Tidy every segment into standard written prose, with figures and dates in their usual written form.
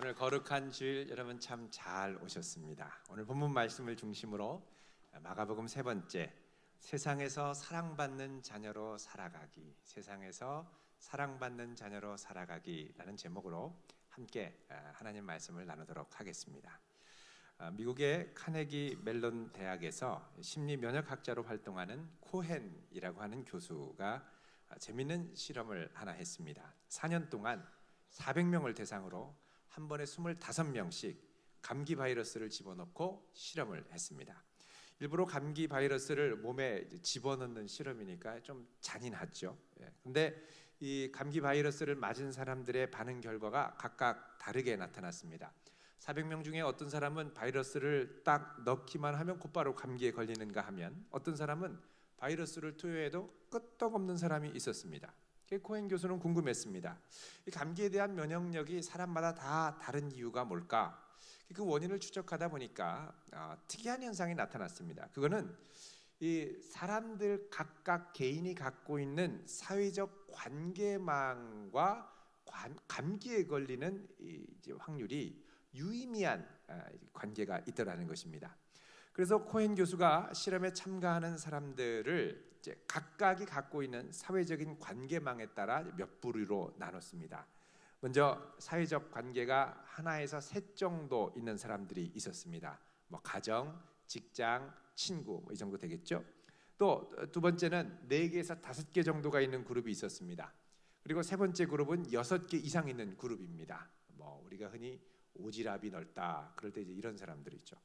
오늘 거룩한 주일 여러분 참 잘 오셨습니다. 오늘 본문 말씀을 중심으로 마가복음 세 번째, 세상에서 사랑받는 자녀로 살아가기, 세상에서 사랑받는 자녀로 살아가기라는 제목으로 함께 하나님 말씀을 나누도록 하겠습니다. 미국의 카네기 멜론 대학에서 심리 면역학자로 활동하는 코헨이라고 하는 교수가 재미있는 실험을 하나 했습니다. 4년 동안 400명을 대상으로 한 번에 25명씩 감기 바이러스를 집어넣고 실험을 했습니다. 일부러 감기 바이러스를 몸에 집어넣는 실험이니까 좀 잔인하죠. 근데 이 감기 바이러스를 맞은 사람들의 반응 결과가 각각 다르게 나타났습니다. 400명 중에 어떤 사람은 바이러스를 딱 넣기만 하면 곧바로 감기에 걸리는가 하면, 어떤 사람은 바이러스를 투여해도 끄떡없는 사람이 있었습니다. 코헨 교수는 궁금했습니다. 이 감기에 대한 면역력이 사람마다 다 다른 이유가 뭘까? 그 원인을 추적하다 보니까 특이한 현상이 나타났습니다. 그거는 이 사람들 각각 개인이 갖고 있는 사회적 관계망과 감기에 걸리는 확률이 유의미한 관계가 있더라는 것입니다. 그래서 코헨 교수가 실험에 참가하는 사람들을 이제 각각이 갖고 있는 사회적인 관계망에 따라 몇 부류로 나눴습니다. 먼저 사회적 관계가 하나에서 셋 정도 있는 사람들이 있었습니다. 가정, 직장, 친구 이 정도 되겠죠. 또 두 번째는 4개에서 5개 정도가 있는 그룹이 있었습니다. 그리고 세 번째 그룹은 6개 이상 있는 그룹입니다. 우리가 흔히 오지랖이 넓다 그럴 때 이제 이런 사람들이 있죠.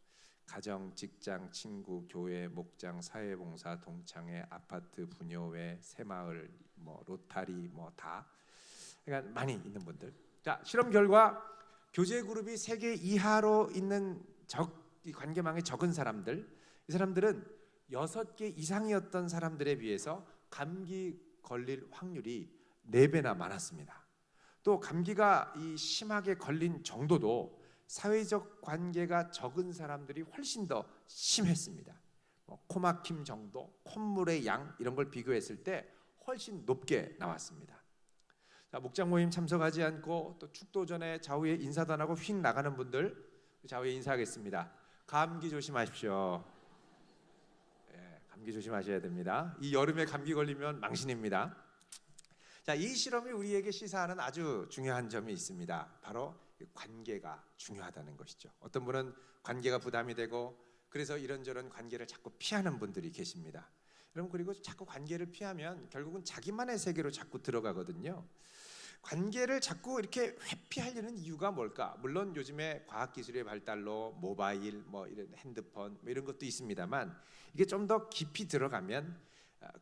가정, 직장, 친구, 교회, 목장, 사회봉사, 동창회, 아파트, 부녀회, 새마을, 로타리 다 그러니까 많이 있는 분들. 자, 실험 결과 교제 그룹이 3개 이하로 있는 이 관계망이 적은 사람들, 이 사람들은 6개 이상이었던 사람들에 비해서 감기 걸릴 확률이 4배나 많았습니다. 또 감기가 심하게 걸린 정도도 사회적 관계가 적은 사람들이 훨씬 더 심했습니다. 코막힘 정도, 콧물의 양 이런 걸 비교했을 때 훨씬 높게 나왔습니다. 자, 목장 모임 참석하지 않고 또 축도 전에 좌우에 인사도 안 하고 휙 나가는 분들 좌우에 인사하겠습니다. 감기 조심하십시오. 감기 조심하셔야 됩니다. 이 여름에 감기 걸리면 망신입니다. 자, 이 실험이 우리에게 시사하는 아주 중요한 점이 있습니다. 바로 관계가 중요하다는 것이죠. 어떤 분은 관계가 부담이 되고 그래서 이런저런 관계를 자꾸 피하는 분들이 계십니다. 여러분, 그리고 자꾸 관계를 피하면 결국은 자기만의 세계로 자꾸 들어가거든요. 관계를 자꾸 이렇게 회피하려는 이유가 뭘까? 물론 요즘에 과학기술의 발달로 모바일, 이런 핸드폰 이런 것도 있습니다만, 이게 좀 더 깊이 들어가면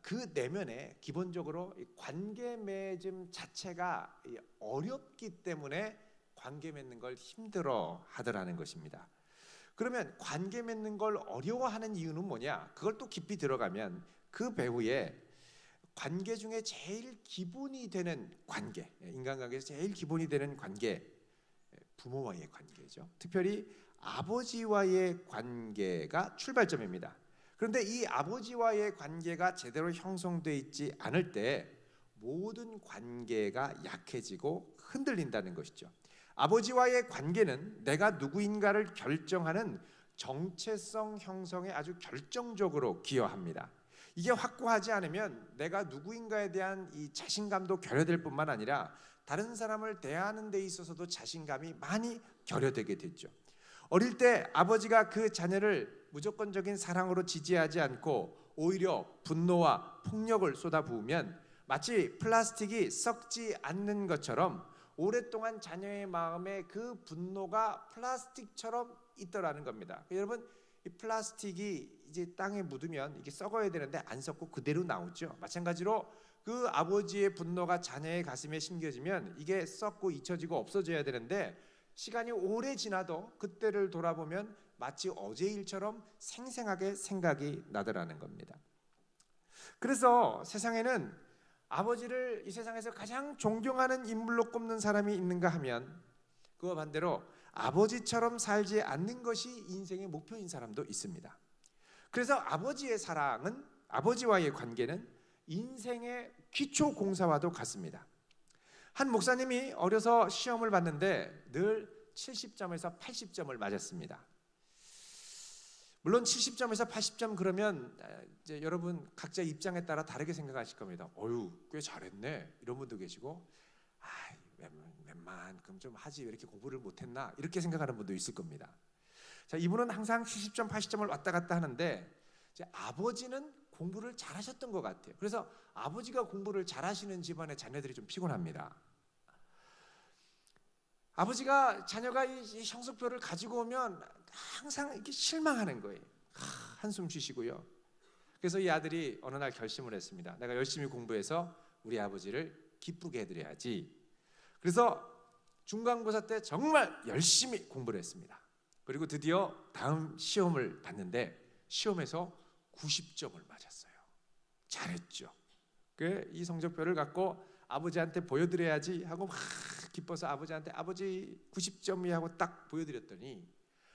그 내면에 기본적으로 관계 맺음 자체가 어렵기 때문에 관계 맺는 걸 힘들어 하더라는 것입니다. 그러면 관계 맺는 걸 어려워하는 이유는 뭐냐? 그걸 또 깊이 들어가면 그 배후에 관계 중에 제일 기본이 되는 관계, 인간관계에서 제일 기본이 되는 관계, 부모와의 관계죠. 특별히 아버지와의 관계가 출발점입니다. 그런데 이 아버지와의 관계가 제대로 형성되어 있지 않을 때 모든 관계가 약해지고 흔들린다는 것이죠. 아버지와의 관계는 내가 누구인가를 결정하는 정체성 형성에 아주 결정적으로 기여합니다. 이게 확고하지 않으면 내가 누구인가에 대한 이 자신감도 결여될 뿐만 아니라 다른 사람을 대하는 데 있어서도 자신감이 많이 결여되게 됐죠. 어릴 때 아버지가 그 자녀를 무조건적인 사랑으로 지지하지 않고 오히려 분노와 폭력을 쏟아부으면 마치 플라스틱이 썩지 않는 것처럼 오랫동안 자녀의 마음에 그 분노가 플라스틱처럼 있더라는 겁니다. 여러분, 이 플라스틱이 이제 땅에 묻으면 이게 썩어야 되는데 안 썩고 그대로 나오죠. 마찬가지로 그 아버지의 분노가 자녀의 가슴에 심겨지면 이게 썩고 잊혀지고 없어져야 되는데 시간이 오래 지나도 그때를 돌아보면 마치 어제 일처럼 생생하게 생각이 나더라는 겁니다. 그래서 세상에는 아버지를 이 세상에서 가장 존경하는 인물로 꼽는 사람이 있는가 하면 그와 반대로 아버지처럼 살지 않는 것이 인생의 목표인 사람도 있습니다. 그래서 아버지의 사랑은, 아버지와의 관계는 인생의 기초 공사와도 같습니다. 한 목사님이 어려서 시험을 봤는데 늘 70점에서 80점을 맞았습니다. 물론 70점에서 80점 그러면 이제 여러분 각자 입장에 따라 다르게 생각하실 겁니다. 어유, 꽤 잘했네 이런 분도 계시고, 웬만큼 좀 하지 왜 이렇게 공부를 못했나 이렇게 생각하는 분도 있을 겁니다. 자, 이분은 항상 70점, 80점을 왔다 갔다 하는데 이제 아버지는 공부를 잘하셨던 것 같아요. 그래서 아버지가 공부를 잘하시는 집안의 자녀들이 좀 피곤합니다. 아버지가 자녀가 이 성적표를 가지고 오면 항상 이렇게 실망하는 거예요. 한숨 쉬시고요. 그래서 이 아들이 어느 날 결심을 했습니다. 내가 열심히 공부해서 우리 아버지를 기쁘게 해드려야지. 그래서 중간고사 때 정말 열심히 공부를 했습니다. 그리고 드디어 다음 시험을 봤는데 시험에서 90점을 맞았어요. 잘했죠. 이 성적표를 갖고 아버지한테 보여드려야지 하고 막 기뻐서 아버지한테 아버지 90점이 하고 딱 보여드렸더니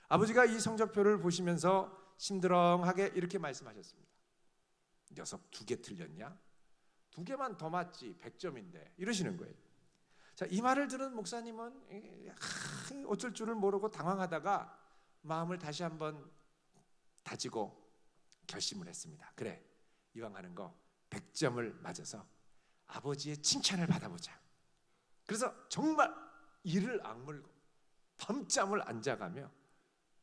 아버지가 이 성적표를 보시면서 심드렁하게 이렇게 말씀하셨습니다. 녀석 2개 틀렸냐? 2개만 더 맞지 100점인데 이러시는 거예요. 자, 이 말을 들은 목사님은 어쩔 줄을 모르고 당황하다가 마음을 다시 한번 다지고 결심을 했습니다. 그래, 이왕 하는 거 100점을 맞아서 아버지의 칭찬을 받아보자. 그래서 정말 이를 악물고 밤잠을 안 자가며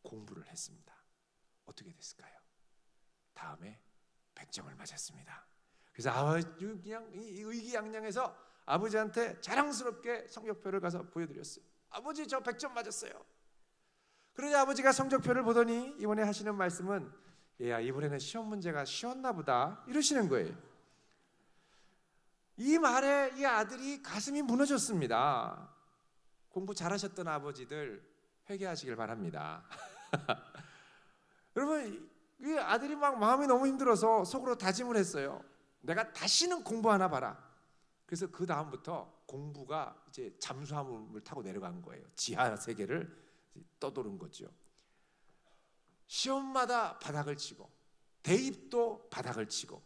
공부를 했습니다. 어떻게 됐을까요? 다음에 100점을 맞았습니다. 그래서 아주 그냥 의기양양해서 아버지한테 자랑스럽게 성적표를 가서 보여드렸어요. 아버지, 저 100점 맞았어요. 그러자 아버지가 성적표를 보더니 이번에 하시는 말씀은, 얘야, 이번에는 시험 문제가 쉬웠나 보다 이러시는 거예요. 이 말에 이 아들이 가슴이 무너졌습니다. 공부 잘하셨던 아버지들 회개하시길 바랍니다. 여러분, 이 아들이 막 마음이 너무 힘들어서 속으로 다짐을 했어요. 내가 다시는 공부 하나 봐라. 그래서 그 다음부터 공부가 이제 잠수함을 타고 내려간 거예요. 지하 세계를 떠도는 거죠. 시험마다 바닥을 치고 대입도 바닥을 치고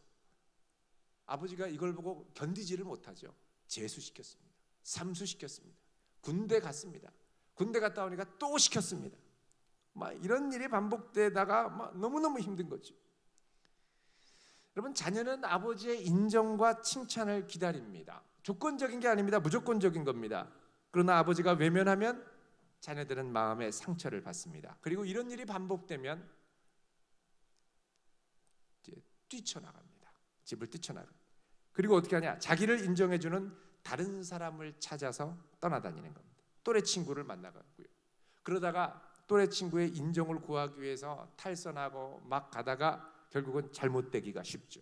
아버지가 이걸 보고 견디지를 못하죠. 재수시켰습니다. 삼수시켰습니다. 군대 갔습니다. 군대 갔다 오니까 또 시켰습니다. 막 이런 일이 반복되다가 막 너무너무 힘든 거죠. 여러분, 자녀는 아버지의 인정과 칭찬을 기다립니다. 조건적인 게 아닙니다. 무조건적인 겁니다. 그러나 아버지가 외면하면 자녀들은 마음의 상처를 받습니다. 그리고 이런 일이 반복되면 이제 뛰쳐나갑니다. 집을 뛰쳐나갑니다. 그리고 어떻게 하냐? 자기를 인정해주는 다른 사람을 찾아서 떠나다니는 겁니다. 또래 친구를 만나고요. 그러다가 또래 친구의 인정을 구하기 위해서 탈선하고 막 가다가 결국은 잘못되기가 쉽죠.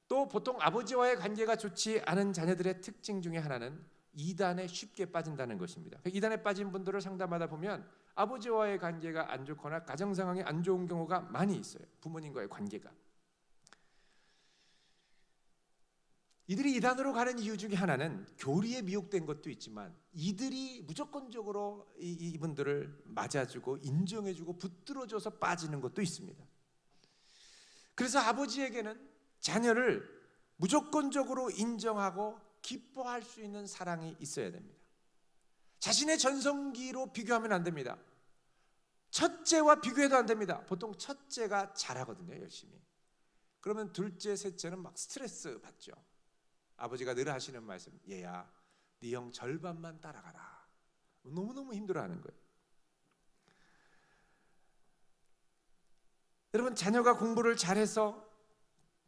또 보통 아버지와의 관계가 좋지 않은 자녀들의 특징 중에 하나는 이단에 쉽게 빠진다는 것입니다. 이단에 빠진 분들을 상담하다 보면 아버지와의 관계가 안 좋거나 가정 상황이 안 좋은 경우가 많이 있어요. 부모님과의 관계가. 이들이 이단으로 가는 이유 중에 하나는 교리에 미혹된 것도 있지만 이들이 무조건적으로 이분들을 맞아주고 인정해주고 붙들어줘서 빠지는 것도 있습니다. 그래서 아버지에게는 자녀를 무조건적으로 인정하고 기뻐할 수 있는 사랑이 있어야 됩니다. 자신의 전성기로 비교하면 안 됩니다. 첫째와 비교해도 안 됩니다. 보통 첫째가 잘하거든요, 열심히. 그러면 둘째, 셋째는 막 스트레스 받죠. 아버지가 늘 하시는 말씀, 얘야, 네 형 절반만 따라가라. 너무너무 힘들어하는 거예요. 여러분, 자녀가 공부를 잘해서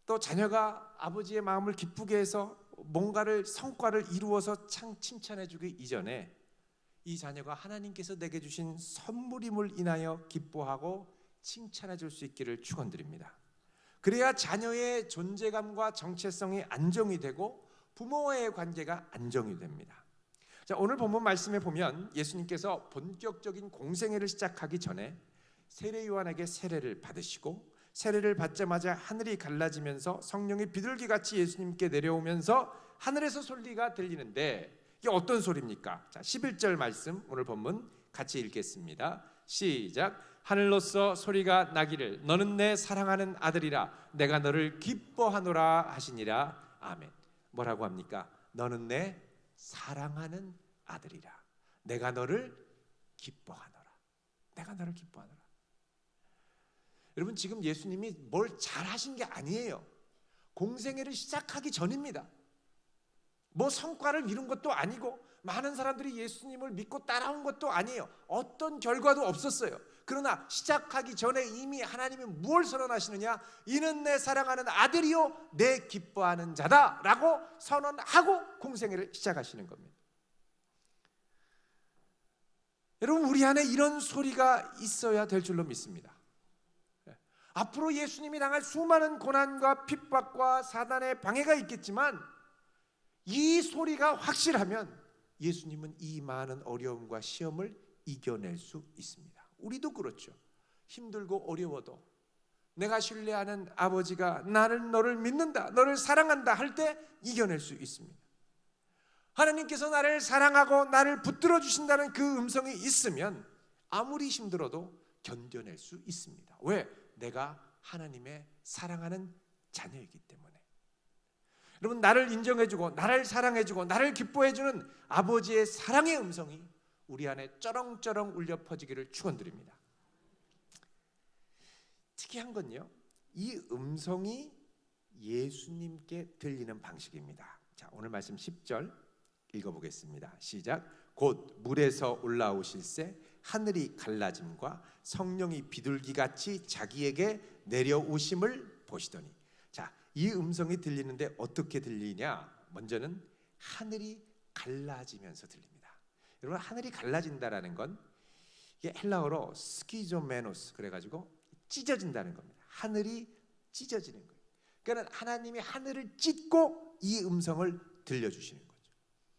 또 자녀가 아버지의 마음을 기쁘게 해서 뭔가를 성과를 이루어서 칭찬해주기 이전에 이 자녀가 하나님께서 내게 주신 선물임을 인하여 기뻐하고 칭찬해줄 수 있기를 축원드립니다. 그래야 자녀의 존재감과 정체성이 안정이 되고 부모와의 관계가 안정이 됩니다. 자, 오늘 본문 말씀에 보면 예수님께서 본격적인 공생애를 시작하기 전에 세례 요한에게 세례를 받으시고 세례를 받자마자 하늘이 갈라지면서 성령이 비둘기같이 예수님께 내려오면서 하늘에서 소리가 들리는데 이게 어떤 소리입니까? 자, 11절 말씀 오늘 본문 같이 읽겠습니다. 시작. 하늘로서 소리가 나기를 너는 내 사랑하는 아들이라 내가 너를 기뻐하노라 하시니라. 아멘. 뭐라고 합니까? 너는 내 사랑하는 아들이라 내가 너를 기뻐하노라. 내가 너를 기뻐하노라. 여러분, 지금 예수님이 뭘 잘하신 게 아니에요. 공생애를 시작하기 전입니다. 뭐 성과를 이룬 것도 아니고 많은 사람들이 예수님을 믿고 따라온 것도 아니에요. 어떤 결과도 없었어요. 그러나 시작하기 전에 이미 하나님이 무엇을 선언하시느냐? 이는 내 사랑하는 아들이요 내 기뻐하는 자다 라고 선언하고 공생애를 시작하시는 겁니다. 여러분, 우리 안에 이런 소리가 있어야 될 줄로 믿습니다. 앞으로 예수님이 당할 수많은 고난과 핍박과 사단의 방해가 있겠지만 이 소리가 확실하면 예수님은 이 많은 어려움과 시험을 이겨낼 수 있습니다. 우리도 그렇죠. 힘들고 어려워도 내가 신뢰하는 아버지가 너를 믿는다, 너를 사랑한다 할 때 이겨낼 수 있습니다. 하나님께서 나를 사랑하고 나를 붙들어 주신다는 그 음성이 있으면 아무리 힘들어도 견뎌낼 수 있습니다. 왜? 내가 하나님의 사랑하는 자녀이기 때문에. 여러분, 나를 인정해주고 나를 사랑해주고 나를 기뻐해주는 아버지의 사랑의 음성이 우리 안에 쩌렁쩌렁 울려 퍼지기를 축원드립니다. 특이한 건요, 이 음성이 예수님께 들리는 방식입니다. 자, 오늘 말씀 10절 읽어보겠습니다. 시작. 곧 물에서 올라오실새 하늘이 갈라짐과 성령이 비둘기같이 자기에게 내려오심을 보시더니. 자, 이 음성이 들리는데 어떻게 들리냐? 먼저는 하늘이 갈라지면서 들립니다. 여러분, 하늘이 갈라진다라는 건 이게 헬라어로 스키조메노스, 그래가지고 찢어진다는 겁니다. 하늘이 찢어지는 거예요. 그러니까 하나님이 하늘을 찢고 이 음성을 들려주시는 거죠.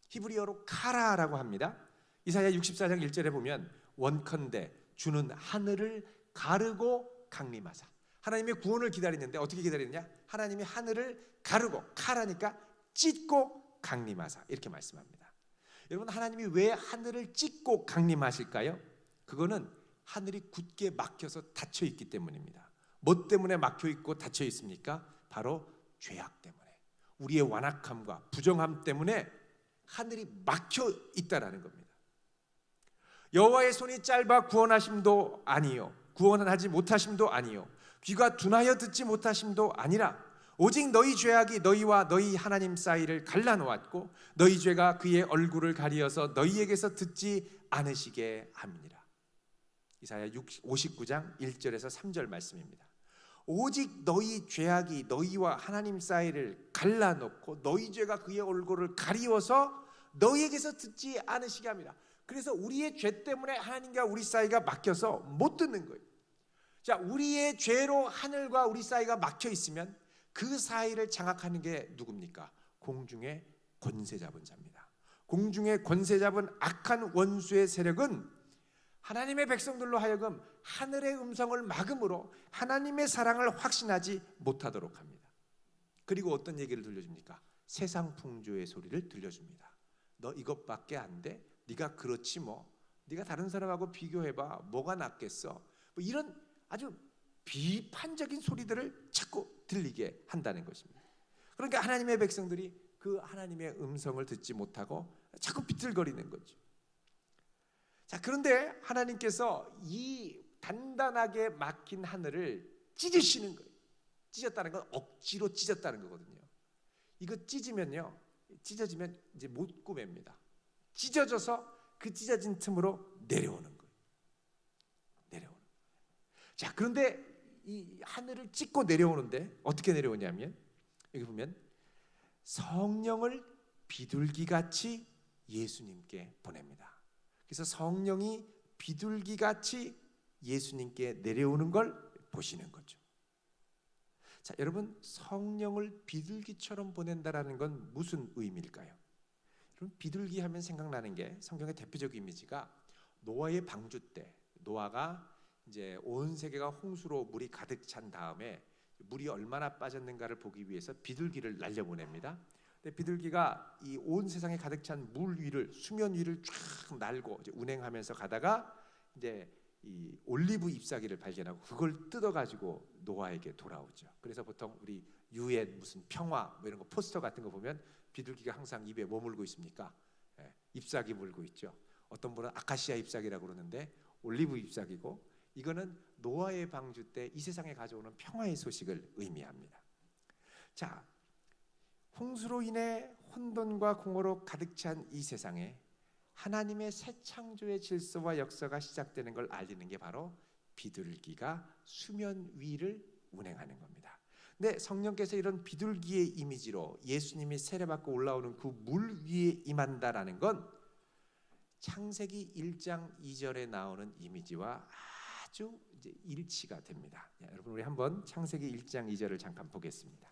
히브리어로 카라라고 합니다. 이사야 64장 1절에 보면 원컨대 주는 하늘을 가르고 강림하사. 하나님의 구원을 기다리는데 어떻게 기다리느냐? 하나님이 하늘을 가르고, 카라니까 찢고 강림하사, 이렇게 말씀합니다. 여러분, 하나님이 왜 하늘을 찢고 강림하실까요? 그거는 하늘이 굳게 막혀서 닫혀 있기 때문입니다. 뭐 때문에 막혀 있고 닫혀 있습니까? 바로 죄악 때문에, 우리의 완악함과 부정함 때문에 하늘이 막혀 있다라는 겁니다. 여호와의 손이 짧아 구원하심도 아니요, 구원하지 못하심도 아니요, 귀가 둔하여 듣지 못하심도 아니라 오직 너희 죄악이 너희와 너희 하나님 사이를 갈라놓았고 너희 죄가 그의 얼굴을 가리어서 너희에게서 듣지 않으시게 함이니라. 이사야 59장 1절에서 3절 말씀입니다. 오직 너희 죄악이 너희와 하나님 사이를 갈라놓고 너희 죄가 그의 얼굴을 가리워서 너희에게서 듣지 않으시게 합니다. 그래서 우리의 죄 때문에 하나님과 우리 사이가 막혀서 못 듣는 거예요. 자, 우리의 죄로 하늘과 우리 사이가 막혀 있으면 그 사이를 장악하는 게 누굽니까? 공중의 권세 잡은 자입니다. 공중의 권세 잡은 악한 원수의 세력은 하나님의 백성들로 하여금 하늘의 음성을 막음으로 하나님의 사랑을 확신하지 못하도록 합니다. 그리고 어떤 얘기를 들려줍니까? 세상 풍조의 소리를 들려줍니다. 너 이것밖에 안 돼? 네가 그렇지 뭐. 네가 다른 사람하고 비교해봐. 뭐가 낫겠어? 뭐 이런 아주 비판적인 소리들을 자꾸 들리게 한다는 것입니다. 그러니까 하나님의 백성들이 그 하나님의 음성을 듣지 못하고 자꾸 비틀거리는 거죠. 자, 그런데 하나님께서 이 단단하게 막힌 하늘을 찢으시는 거예요. 찢었다는 건 억지로 찢었다는 거거든요. 이거 찢으면요, 찢어지면 이제 못 구맵니다. 찢어져서 그 찢어진 틈으로 내려오는 거예요. 내려오는 거예요. 자, 그런데 이 하늘을 찢고 내려오는데 어떻게 내려오냐면 여기 보면 성령을 비둘기같이 예수님께 보냅니다. 그래서 성령이 비둘기같이 예수님께 내려오는 걸 보시는 거죠. 자, 여러분, 성령을 비둘기처럼 보낸다라는 건 무슨 의미일까요? 여러분, 비둘기 하면 생각나는 게 성경의 대표적 이미지가 노아의 방주 때, 노아가 이제 온 세계가 홍수로 물이 가득 찬 다음에 물이 얼마나 빠졌는가를 보기 위해서 비둘기를 날려보냅니다. 근데 비둘기가 이 온 세상에 가득 찬 물 위를, 수면 위를 쫙 날고 이제 운행하면서 가다가 이제 이 올리브 잎사귀를 발견하고 그걸 뜯어가지고 노아에게 돌아오죠. 그래서 보통 우리 유엔 무슨 평화 뭐 이런 거 포스터 같은 거 보면 비둘기가 항상 입에 뭐 물고 있습니까? 잎사귀 물고 있죠. 어떤 분은 아카시아 잎사귀라고 그러는데 올리브 잎사귀고, 이거는 노아의 방주 때 이 세상에 가져오는 평화의 소식을 의미합니다. 자, 홍수로 인해 혼돈과 공허로 가득 찬 이 세상에 하나님의 새 창조의 질서와 역사가 시작되는 걸 알리는 게 바로 비둘기가 수면 위를 운행하는 겁니다. 근데 성령께서 이런 비둘기의 이미지로 예수님이 세례받고 올라오는 그 물 위에 임한다라는 건 창세기 1장 2절에 나오는 이미지와 아주 이제 일치가 됩니다. 여러분, 우리 한번 창세기 1장 2절을 잠깐 보겠습니다.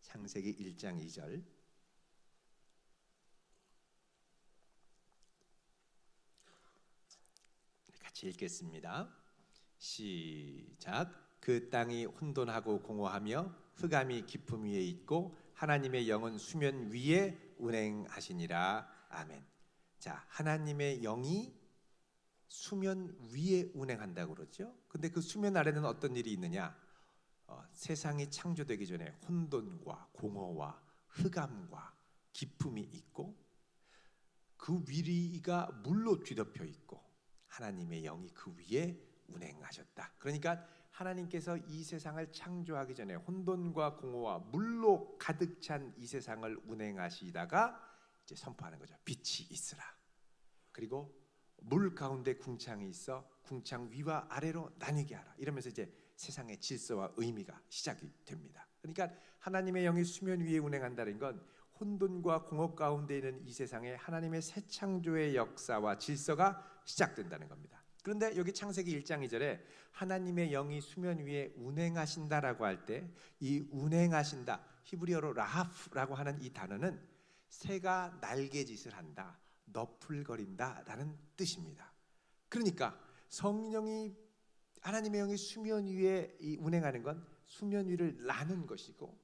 창세기 1장 2절. 같이 읽겠습니다. 시작. 그 땅이 혼돈하고 공허하며 흑암이 깊음 위에 있고 하나님의 영은 수면 위에 운행하시니라. 아멘. 자, 하나님의 영이 수면 위에 운행한다고 그러죠. 근데 그 수면 아래는 어떤 일이 있느냐? 세상이 창조되기 전에 혼돈과 공허와 흑암과 깊음이 있고 그 위가 물로 뒤덮여 있고 하나님의 영이 그 위에 운행하셨다. 그러니까 하나님께서 이 세상을 창조하기 전에 혼돈과 공허와 물로 가득 찬 이 세상을 운행하시다가 이제 선포하는 거죠. 빛이 있으라. 그리고 물 가운데 궁창이 있어 궁창 위와 아래로 나뉘게 하라. 이러면서 이제 세상의 질서와 의미가 시작이 됩니다. 그러니까 하나님의 영이 수면 위에 운행한다는 건 혼돈과 공허 가운데 있는 이 세상에 하나님의 새 창조의 역사와 질서가 시작된다는 겁니다. 그런데 여기 창세기 1장 2절에 하나님의 영이 수면 위에 운행하신다라고 할 때 이 운행하신다, 히브리어로 라하프라고 하는 이 단어는 새가 날개짓을 한다, 너풀거린다라는 뜻입니다. 그러니까 성령이 하나님의 영이 수면 위에 운행하는 건 수면 위를 나는 것이고,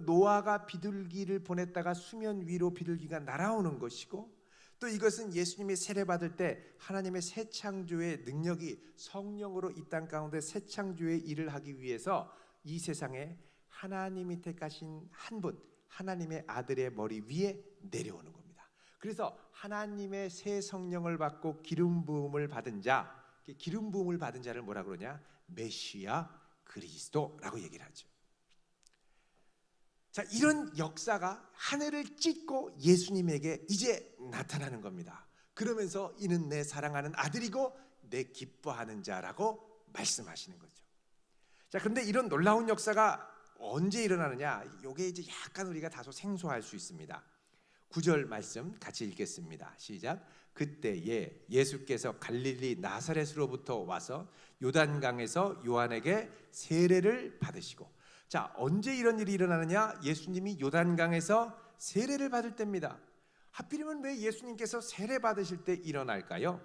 노아가 비둘기를 보냈다가 수면 위로 비둘기가 날아오는 것이고, 또 이것은 예수님이 세례받을 때 하나님의 새 창조의 능력이 성령으로 이 땅 가운데 새 창조의 일을 하기 위해서 이 세상에 하나님이 택하신 한 분, 하나님의 아들의 머리 위에 내려오는 겁니다. 그래서 하나님의 새 성령을 받고 기름 부음을 받은 자, 기름 부음을 받은 자를 뭐라 그러냐? 메시아 그리스도라고 얘기를 하죠. 자, 이런 역사가 하늘을 찢고 예수님에게 이제 나타나는 겁니다. 그러면서 이는 내 사랑하는 아들이고 내 기뻐하는 자라고 말씀하시는 거죠. 자, 그런데 이런 놀라운 역사가 언제 일어나느냐? 이게 이제 약간 우리가 다소 생소할 수 있습니다. 9절 말씀 같이 읽겠습니다. 시작. 그때에 예수께서 갈릴리 나사렛으로부터 와서 요단강에서 요한에게 세례를 받으시고, 자, 언제 이런 일이 일어나느냐? 예수님이 요단강에서 세례를 받을 때입니다. 하필이면 왜 예수님께서 세례 받으실 때 일어날까요?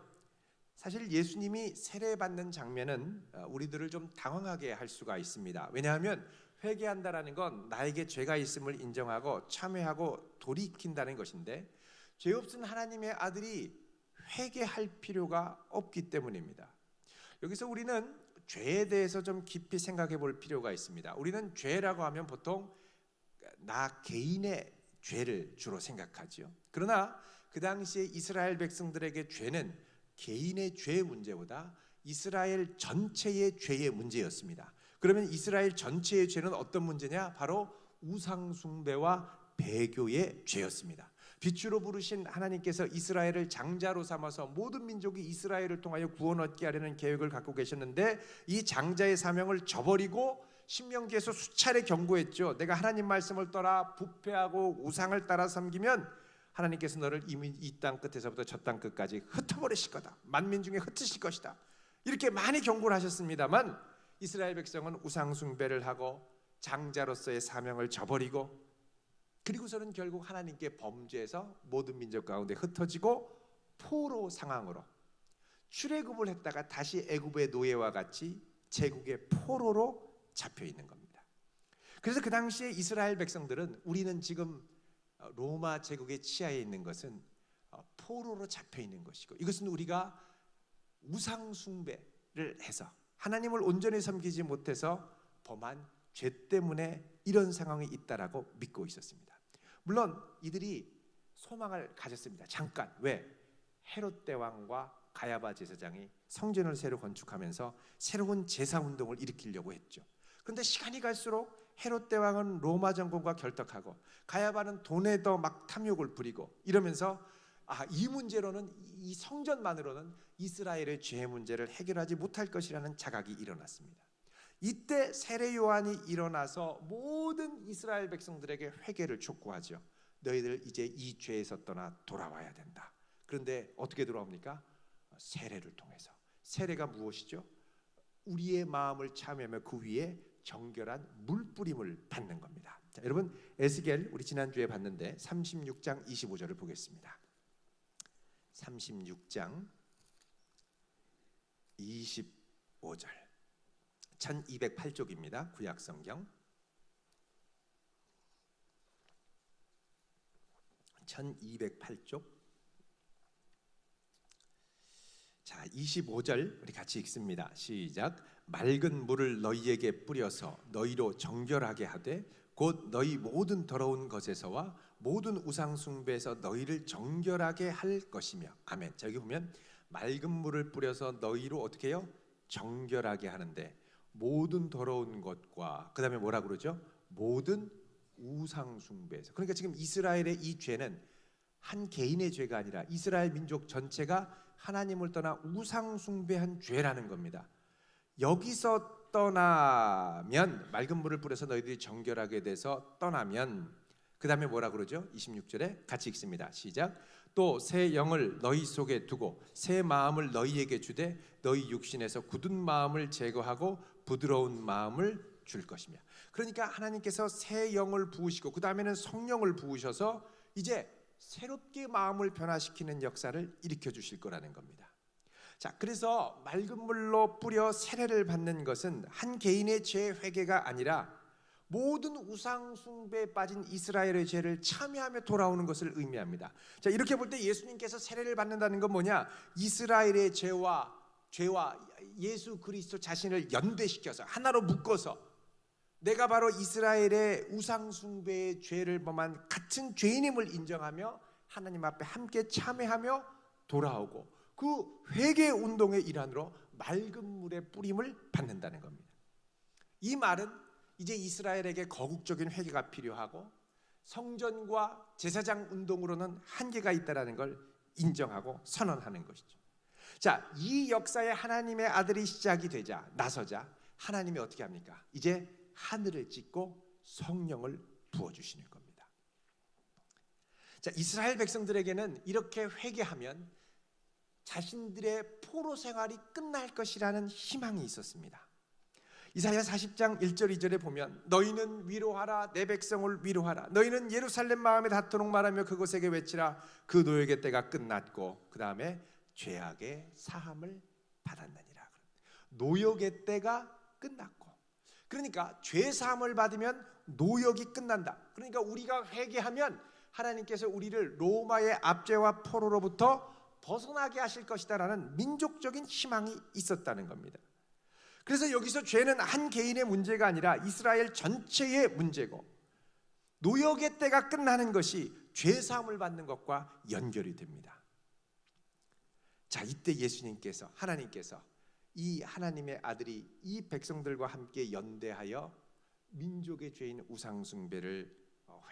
사실 예수님이 세례 받는 장면은 우리들을 좀 당황하게 할 수가 있습니다. 왜냐하면 회개한다라는 건 나에게 죄가 있음을 인정하고 참회하고 돌이킨다는 것인데, 죄 없은 하나님의 아들이 회개할 필요가 없기 때문입니다. 여기서 우리는 죄에 대해서 좀 깊이 생각해 볼 필요가 있습니다. 우리는 죄라고 하면 보통 나 개인의 죄를 주로 생각하죠. 그러나 그 당시에 이스라엘 백성들에게 죄는 개인의 죄의 문제보다 이스라엘 전체의 죄의 문제였습니다. 그러면 이스라엘 전체의 죄는 어떤 문제냐? 바로 우상 숭배와 배교의 죄였습니다. 빛으로 부르신 하나님께서 이스라엘을 장자로 삼아서 모든 민족이 이스라엘을 통하여 구원 얻게 하려는 계획을 갖고 계셨는데, 이 장자의 사명을 저버리고 신명기에서 수차례 경고했죠. 내가 하나님 말씀을 떠나 부패하고 우상을 따라 섬기면 하나님께서 너를 이미 이 땅 끝에서부터 저 땅 끝까지 흩어버리실 거다. 만민 중에 흩으실 것이다. 이렇게 많이 경고를 하셨습니다만 이스라엘 백성은 우상 숭배를 하고 장자로서의 사명을 저버리고, 그리고서는 결국 하나님께 범죄해서 모든 민족 가운데 흩어지고 포로 상황으로 출애굽을 했다가 다시 애굽의 노예와 같이 제국의 포로로 잡혀 있는 겁니다. 그래서 그 당시에 이스라엘 백성들은, 우리는 지금 로마 제국의 치하에 있는 것은 포로로 잡혀 있는 것이고, 이것은 우리가 우상 숭배를 해서 하나님을 온전히 섬기지 못해서 범한 죄 때문에 이런 상황이 있다라고 믿고 있었습니다. 물론 이들이 소망을 가졌습니다. 잠깐. 왜? 헤롯 대왕과 가야바 제사장이 성전을 새로 건축하면서 새로운 제사 운동을 일으키려고 했죠. 그런데 시간이 갈수록 헤롯 대왕은 로마 정권과 결탁하고 가야바는 돈에 더 막 탐욕을 부리고 이러면서 이 문제로는, 이 성전만으로는 이스라엘의 죄 문제를 해결하지 못할 것이라는 자각이 일어났습니다. 이때 세례 요한이 일어나서 모든 이스라엘 백성들에게 회개를 촉구하죠. 너희들 이제 이 죄에서 떠나 돌아와야 된다. 그런데 어떻게 돌아옵니까? 세례를 통해서. 세례가 무엇이죠? 우리의 마음을 참여하며 그 위에 정결한 물뿌림을 받는 겁니다. 자, 여러분 에스겔 우리 지난주에 봤는데 36장 25절을 보겠습니다. 36장 25절 1208쪽입니다. 구약성경 1208쪽. 자, 25절 우리 같이 읽습니다. 시작. 맑은 물을 너희에게 뿌려서 너희로 정결하게 하되 곧 너희 모든 더러운 것에서와 모든 우상 숭배에서 너희를 정결하게 할 것이며. 아멘. 자, 여기 보면 맑은 물을 뿌려서 너희로 어떻게 해요? 정결하게 하는데 모든 더러운 것과 그 다음에 뭐라 그러죠? 모든 우상 숭배에서. 그러니까 지금 이스라엘의 이 죄는 한 개인의 죄가 아니라 이스라엘 민족 전체가 하나님을 떠나 우상 숭배한 죄라는 겁니다. 여기서 떠나면, 맑은 물을 뿌려서 너희들이 정결하게 돼서 떠나면, 그 다음에 뭐라 그러죠? 26절에 같이 읽습니다. 시작. 또 새 영을 너희 속에 두고 새 마음을 너희에게 주되 너희 육신에서 굳은 마음을 제거하고 부드러운 마음을 줄 것이며. 그러니까 하나님께서 새 영을 부으시고 그 다음에는 성령을 부으셔서 이제 새롭게 마음을 변화시키는 역사를 일으켜 주실 거라는 겁니다. 자, 그래서 맑은 물로 뿌려 세례를 받는 것은 한 개인의 죄 회개가 아니라 모든 우상 숭배에 빠진 이스라엘의 죄를 참여하며 돌아오는 것을 의미합니다. 자, 이렇게 볼 때 예수님께서 세례를 받는다는 건 뭐냐? 이스라엘의 죄와 예수 그리스도 자신을 연대시켜서 하나로 묶어서 내가 바로 이스라엘의 우상 숭배의 죄를 범한 같은 죄인임을 인정하며 하나님 앞에 함께 참여하며 돌아오고 그 회개 운동의 일환으로 맑은 물의 뿌림을 받는다는 겁니다. 이 말은 이제 이스라엘에게 거국적인 회개가 필요하고 성전과 제사장 운동으로는 한계가 있다는 걸 인정하고 선언하는 것이죠. 자, 이 역사에 하나님의 아들이 시작이 되자, 나서자 하나님이 어떻게 합니까? 이제 하늘을 찢고 성령을 부어주시는 겁니다. 자, 이스라엘 백성들에게는 이렇게 회개하면 자신들의 포로 생활이 끝날 것이라는 희망이 있었습니다. 이사야 40장 1절 2절에 보면 너희는 위로하라, 내 백성을 위로하라. 너희는 예루살렘 마음에 닿도록 말하며 그곳에게 외치라. 그 노역의 때가 끝났고 그 다음에 죄악의 사함을 받았느니라. 노역의 때가 끝났고, 그러니까 죄 사함을 받으면 노역이 끝난다. 그러니까 우리가 회개하면 하나님께서 우리를 로마의 압제와 포로로부터 벗어나게 하실 것이다라는 민족적인 희망이 있었다는 겁니다. 그래서 여기서 죄는 한 개인의 문제가 아니라 이스라엘 전체의 문제고 노역의 때가 끝나는 것이 죄 사함을 받는 것과 연결이 됩니다. 자, 이때 예수님께서, 하나님께서 이 하나님의 아들이 이 백성들과 함께 연대하여 민족의 죄인 우상 숭배를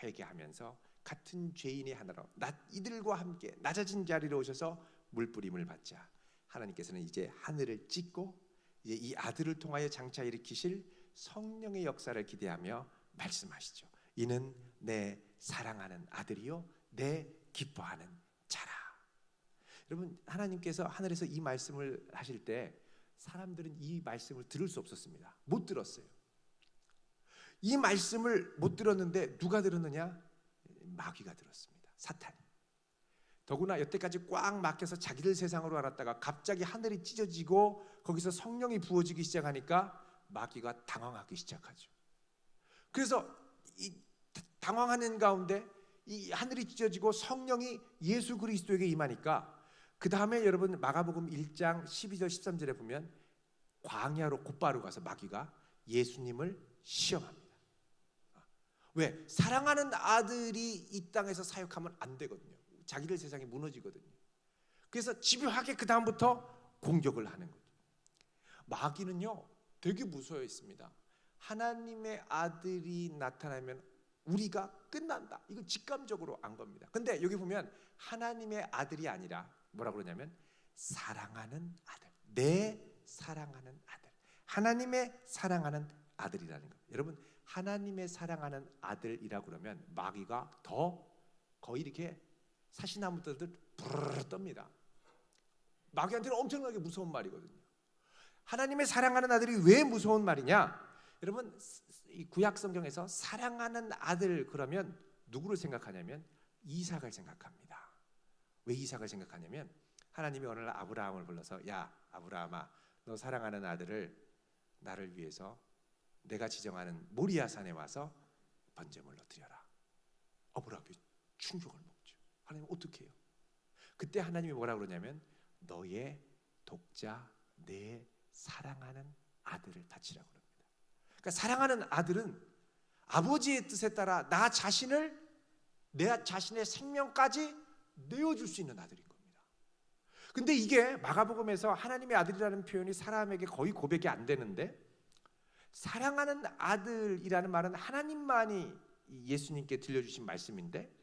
회개하면서 같은 죄인의 하나로 이들과 함께 낮아진 자리로 오셔서 물뿌림을 받자 하나님께서는 이제 하늘을 찢고 이제 이 아들을 통하여 장차 일으키실 성령의 역사를 기대하며 말씀하시죠. 이는 내 사랑하는 아들이요 내 기뻐하는 자라. 여러분, 하나님께서 하늘에서 이 말씀을 하실 때 사람들은 이 말씀을 들을 수 없었습니다. 못 들었어요. 이 말씀을 못 들었는데 누가 들었느냐? 마귀가 들었습니다. 사탄이. 더구나 여태까지 꽉 막혀서 자기들 세상으로 알았다가 갑자기 하늘이 찢어지고 거기서 성령이 부어지기 시작하니까 마귀가 당황하기 시작하죠. 그래서 이 당황하는 가운데 이 하늘이 찢어지고 성령이 예수 그리스도에게 임하니까 그 다음에 여러분 마가복음 1장 12절 13절에 보면 광야로 곧바로 가서 마귀가 예수님을 시험합니다. 왜? 사랑하는 아들이 이 땅에서 사역하면 안 되거든요. 자기들 세상이 무너지거든요. 그래서 집요하게 그 다음부터 공격을 하는 거죠. 마귀는요 되게 무서워했습니다. 하나님의 아들이 나타나면 우리가 끝난다. 이거 직감적으로 안 겁니다. 근데 여기 보면 하나님의 아들이 아니라 뭐라고 그러냐면 사랑하는 아들, 내 사랑하는 아들, 하나님의 사랑하는 아들이라는 거예요. 여러분, 하나님의 사랑하는 아들이라고 그러면 마귀가 더 거의 이렇게 사시나무들 부르르 떱니다. 마귀한테는 엄청나게 무서운 말이거든요. 하나님의 사랑하는 아들이 왜 무서운 말이냐? 여러분, 이 구약 성경에서 사랑하는 아들 그러면 누구를 생각하냐면 이삭을 생각합니다. 왜 이삭을 생각하냐면 하나님이 어느 날 아브라함을 불러서 야 아브라함아, 너 사랑하는 아들을 나를 위해서 내가 지정하는 모리아 산에 와서 번제물로 드려라. 아브라함이 충격을 먹죠. 하나님 어떻게 해요? 그때 하나님이 뭐라고 그러냐면 너의 독자 내 사랑하는 아들을 바치라고 그럽니다. 그러니까 사랑하는 아들은 아버지의 뜻에 따라 나 자신을 내 자신의 생명까지 내어줄 수 있는 아들인 겁니다. 근데 이게 마가복음에서 하나님의 아들이라는 표현이 사람에게 거의 고백이 안 되는데, 사랑하는 아들이라는 말은 하나님만이 예수님께 들려주신 말씀인데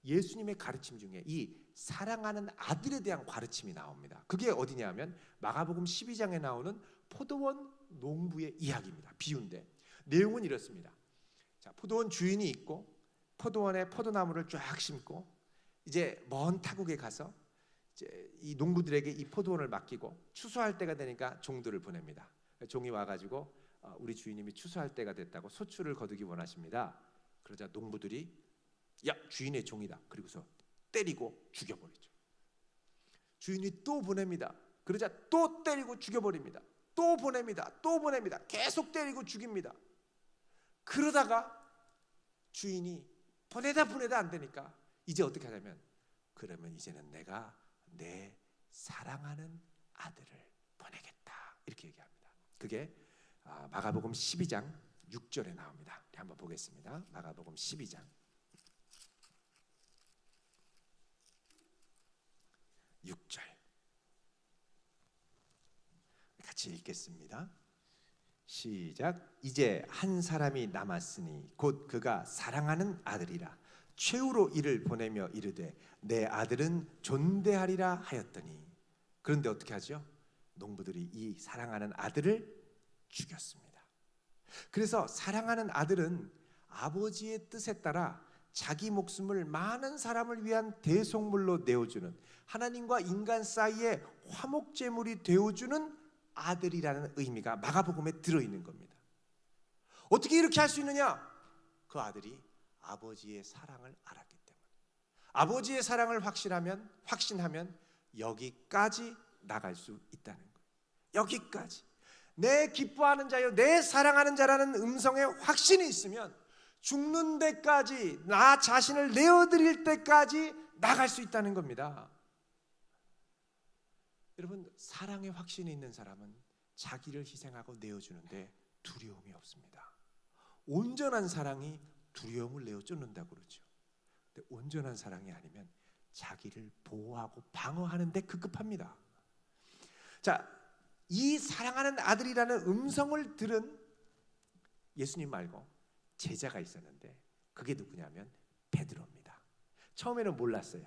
예수님의 가르침 중에 이 사랑하는 아들에 대한 가르침이 나옵니다. 그게 어디냐면 마가복음 12장에 나오는 포도원 농부의 이야기입니다. 비유인데 내용은 이렇습니다. 자, 포도원 주인이 있고 포도원에 포도나무를 쫙 심고 이제 먼 타국에 가서 이제 이 농부들에게 이 포도원을 맡기고 추수할 때가 되니까 종들을 보냅니다. 종이 와가지고 우리 주인님이 추수할 때가 됐다고 소출을 거두기 원하십니다. 그러자 농부들이 야 주인의 종이다. 그리고서 때리고 죽여버리죠. 주인이 또 보냅니다. 그러자 또 때리고 죽여버립니다. 또 보냅니다. 또 보냅니다. 계속 때리고 죽입니다. 그러다가 주인이 보내다 안 되니까 이제 어떻게 하냐면 그러면 이제는 내가 내 사랑하는 아들을 보내겠다 이렇게 얘기합니다. 그게 마가복음 12장 6절에 나옵니다. 한번 보겠습니다. 마가복음 12장 6절 같이 읽겠습니다. 시작. 이제 한 사람이 남았으니 곧 그가 사랑하는 아들이라 최후로 이를 보내며 이르되 내 아들은 존대하리라 하였더니, 그런데 어떻게 하죠? 농부들이 이 사랑하는 아들을 죽였습니다. 그래서 사랑하는 아들은 아버지의 뜻에 따라 자기 목숨을 많은 사람을 위한 대속물로 내어주는, 하나님과 인간 사이에 화목제물이 되어주는 아들이라는 의미가 마가복음에 들어있는 겁니다. 어떻게 이렇게 할 수 있느냐? 그 아들이 아버지의 사랑을 알았기 때문에. 아버지의 사랑을 확신하면 여기까지 나갈 수 있다는 거예요. 여기까지. 내 기뻐하는 자여 내 사랑하는 자라는 음성에 확신이 있으면 죽는 데까지, 나 자신을 내어드릴 때까지 나갈 수 있다는 겁니다. 여러분, 사랑의 확신이 있는 사람은 자기를 희생하고 내어주는데 두려움이 없습니다. 온전한 사랑이 두려움을 내어쫓는다고 그러죠. 근데 온전한 사랑이 아니면 자기를 보호하고 방어하는 데 급급합니다. 자, 이 사랑하는 아들이라는 음성을 들은 예수님 말고 제자가 있었는데 그게 누구냐면 베드로입니다. 처음에는 몰랐어요.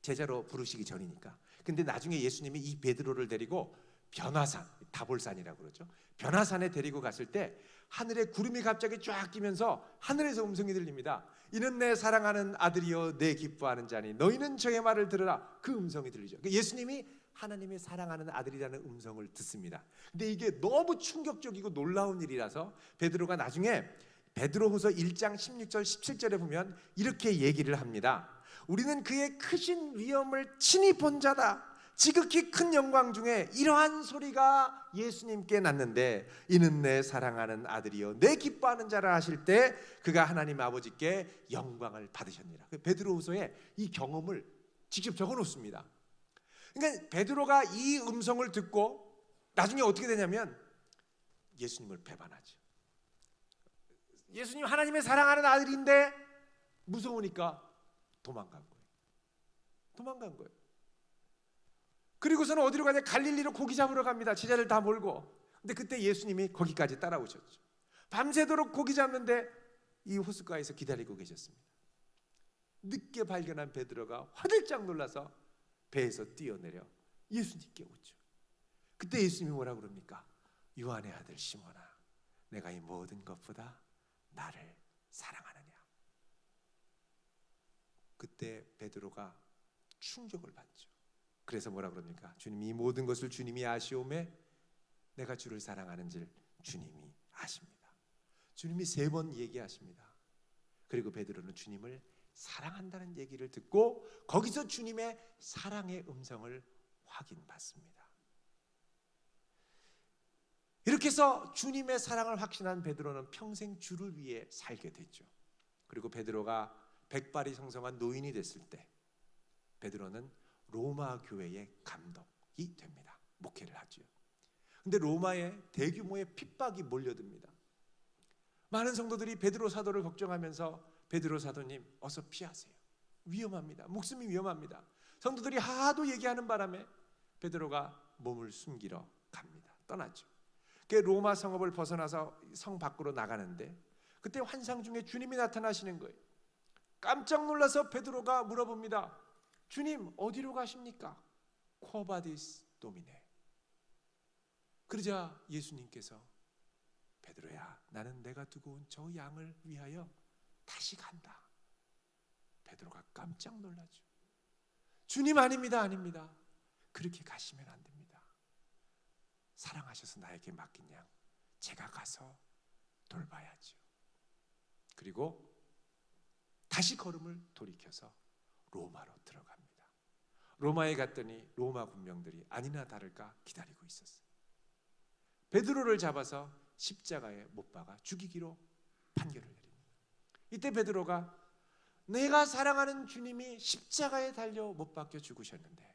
제자로 부르시기 전이니까. 근데 나중에 예수님이 이 베드로를 데리고 변화산, 다볼산이라고 그러죠. 변화산에 데리고 갔을 때 하늘에 구름이 갑자기 쫙 끼면서 하늘에서 음성이 들립니다. 이는 내 사랑하는 아들이요 내 기뻐하는 자니 너희는 저의 말을 들으라. 그 음성이 들리죠. 예수님이 하나님의 사랑하는 아들이라는 음성을 듣습니다. 근데 이게 너무 충격적이고 놀라운 일이라서 베드로가 나중에 베드로후서 1장 16절 17절에 보면 이렇게 얘기를 합니다. 우리는 그의 크신 위엄을 친히 본 자다. 지극히 큰 영광 중에 이러한 소리가 예수님께 났는데 이는 내 사랑하는 아들이요 내 기뻐하는 자라 하실 때 그가 하나님 아버지께 영광을 받으셨느니라. 베드로후서에 이 경험을 직접 적어 놓습니다. 그러니까 베드로가 이 음성을 듣고 나중에 어떻게 되냐면 예수님을 배반하죠. 예수님 하나님의 사랑하는 아들인데 무서우니까 도망간 거예요. 그리고서는 어디로 가냐? 갈릴리로 고기 잡으러 갑니다. 제자들 다 몰고. 근데 그때 예수님이 거기까지 따라오셨죠. 밤새도록 고기 잡는데 이 호숫가에서 기다리고 계셨습니다. 늦게 발견한 베드로가 화들짝 놀라서 배에서 뛰어내려 예수님께 오죠. 그때 예수님이 뭐라고 그럽니까? 요한의 아들 시몬아, 내가 이 모든 것보다 나를 사랑하느냐? 그때 베드로가 충격을 받죠. 그래서 뭐라 그럽니까? 주님이 이 모든 것을 주님이 아시오매 내가 주를 사랑하는 줄 주님이 아십니다. 주님이 3번 얘기하십니다. 그리고 베드로는 주님을 사랑한다는 얘기를 듣고 거기서 주님의 사랑의 음성을 확인받습니다. 이렇게 해서 주님의 사랑을 확신한 베드로는 평생 주를 위해 살게 됐죠. 그리고 베드로가 백발이 성성한 노인이 됐을 때 베드로는 로마 교회의 감독이 됩니다. 목회를 하죠. 근데 로마에 대규모의 핍박이 몰려듭니다. 많은 성도들이 베드로 사도를 걱정하면서 베드로 사도님 어서 피하세요. 위험합니다. 목숨이 위험합니다. 성도들이 하도 얘기하는 바람에 베드로가 몸을 숨기러 갑니다. 떠났죠. 그 로마 성읍을 벗어나서 성 밖으로 나가는데 그때 환상 중에 주님이 나타나시는 거예요. 깜짝 놀라서 베드로가 물어봅니다. 주님 어디로 가십니까? 쿼바디스 도미네. 그러자 예수님께서 베드로야, 나는 내가 두고 온 저 양을 위하여 다시 간다. 베드로가 깜짝 놀라죠. 주님 아닙니다, 아닙니다. 그렇게 가시면 안 됩니다. 사랑하셔서 나에게 맡긴 양 제가 가서 돌봐야죠. 그리고 다시 걸음을 돌이켜서 로마로 들어갑니다. 로마에 갔더니 로마 군병들이 아니나 다를까 기다리고 있었어요. 베드로를 잡아서 십자가에 못 박아 죽이기로 판결을 내립니다. 이때 베드로가 내가 사랑하는 주님이 십자가에 달려 못 박혀 죽으셨는데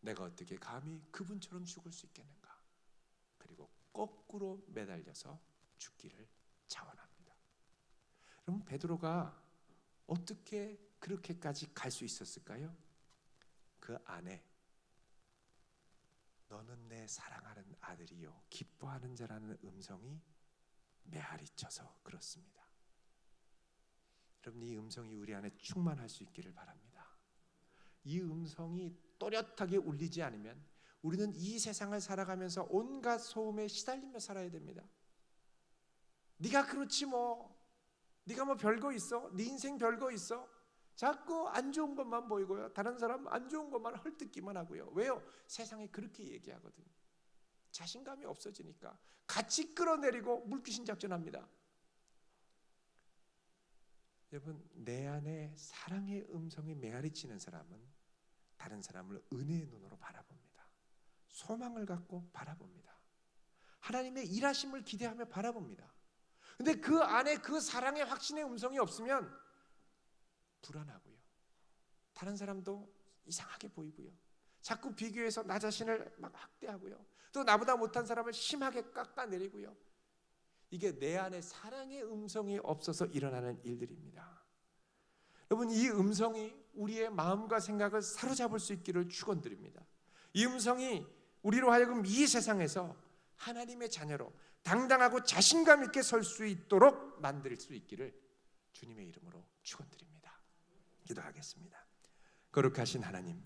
내가 어떻게 감히 그분처럼 죽을 수 있겠는가? 그리고 거꾸로 매달려서 죽기를 자원합니다. 그럼 베드로가 어떻게 그렇게까지 갈 수 있었을까요? 그 안에 너는 내 사랑하는 아들이요 기뻐하는 자라는 음성이 메아리쳐서 그렇습니다. 여러분, 이 음성이 우리 안에 충만할 수 있기를 바랍니다. 이 음성이 또렷하게 울리지 않으면 우리는 이 세상을 살아가면서 온갖 소음에 시달리며 살아야 됩니다. 네가 그렇지 뭐, 네가 뭐 별거 있어? 네 인생 별거 있어? 자꾸 안 좋은 것만 보이고요. 다른 사람 안 좋은 것만 헐뜯기만 하고요. 왜요? 세상에 그렇게 얘기하거든요. 자신감이 없어지니까 같이 끌어내리고 물귀신 작전합니다. 여러분, 내 안에 사랑의 음성이 메아리치는 사람은 다른 사람을 은혜의 눈으로 바라봅니다. 소망을 갖고 바라봅니다. 하나님의 일하심을 기대하며 바라봅니다. 근데 그 안에 그 사랑의 확신의 음성이 없으면 불안하고요. 다른 사람도 이상하게 보이고요. 자꾸 비교해서 나 자신을 막 학대하고요. 또 나보다 못한 사람을 심하게 깎아내리고요. 이게 내 안에 사랑의 음성이 없어서 일어나는 일들입니다. 여러분, 이 음성이 우리의 마음과 생각을 사로잡을 수 있기를 축원드립니다. 이 음성이 우리로 하여금 이 세상에서 하나님의 자녀로 당당하고 자신감 있게 설 수 있도록 만들 수 있기를 주님의 이름으로 축원드립니다. 기도하겠습니다. 거룩하신 하나님,